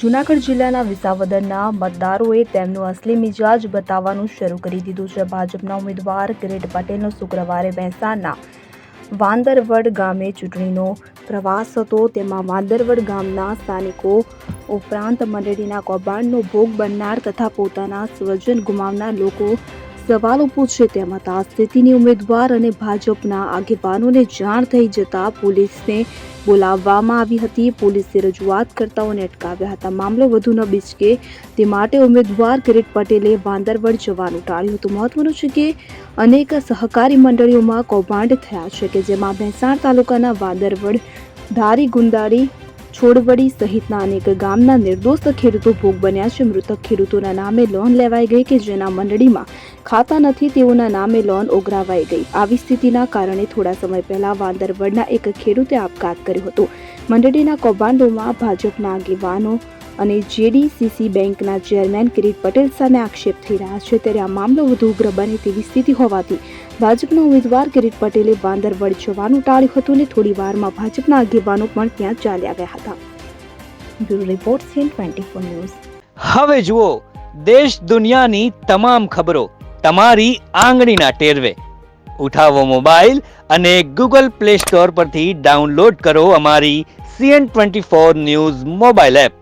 જૂનાગઢ જિલ્લાના વિસાવદરના મતદારોએ તેમનો અસલી મિજાજ બતાવવાનું શરૂ કરી દીધું છે. ભાજપના ઉમેદવાર કિરીટ પટેલનો શુક્રવારે મહેસાણના વાંદરવડ ગામે ચૂંટણીનો પ્રવાસ હતો. તેમાં વાંદરવડ ગામના સ્થાનિકો ઉપરાંત મંડળીના કૌભાંડનો ભોગ બનનાર તથા પોતાના સ્વજન ગુમાવનાર લોકો સવાલો પૂછે તેમ હતા. આ સ્થિતિની ઉમેદવાર અને ભાજપના આગેવાનોને જાણ થઈ જતા પોલીસને બોલાવવામાં આવી હતી. પોલીસે રજૂઆત કરતાઓને અટકાવ્યા હતા. મામલો વધુ ન બીચકે તે માટે ઉમેદવાર કિરીટ પટેલે વાંદરવડ જવાનું ટાળ્યું હતું. મહત્વનું છે કે અનેક સહકારી મંડળીઓમાં કૌભાંડ થયા છે કે જેમાં મહેસાણા તાલુકાના વાંદરવડ, ધારી, ગુંદાળી, છોડવડી સહિતના અનેક ગામના નિર્દોષ ખેડૂતો ભોગ બન્યા છે. મૃતક ખેડૂતોના નામે લોન લેવાઈ ગઈ કે જેના મંડળીમાં ખાતા નથી તેઓના નામે લોન ઓગરાવાઈ ગઈ. આવી સ્થિતિના કારણે થોડા સમય પહેલા વાંદરવડના એક ખેડૂતે આપઘાત કર્યો હતો. મંડળીના કૌભાંડોમાં ભાજપના આગેવાનો અને જેડીસીસી બેંકના ચેરમેન કિરીટ પટેલ સામે આક્ષેપ થઈ રહ્યા છે. ત્યારે આ મામલો વધુ ઉગ્ર બને તેવી સ્થિતિ હોવાથી ભાજપના ઉમેદવાર કિરીટ પટેલે વાંદરવડ જવાનું ટાળ્યું હતું અને થોડી વારમાં ભાજપના આગેવાનો પણ ત્યાં ચાલ્યા ગયા હતા. Bureau report CN24 news. હવે જુઓ દેશ દુનિયાની તમામ ખબરો તમારી આંગળીના ટેરવે. ઉઠાવો મોબાઈલ અને Google Play Store પરથી ડાઉનલોડ કરો અમારી CN24 ન્યૂઝ મોબાઈલ એપ.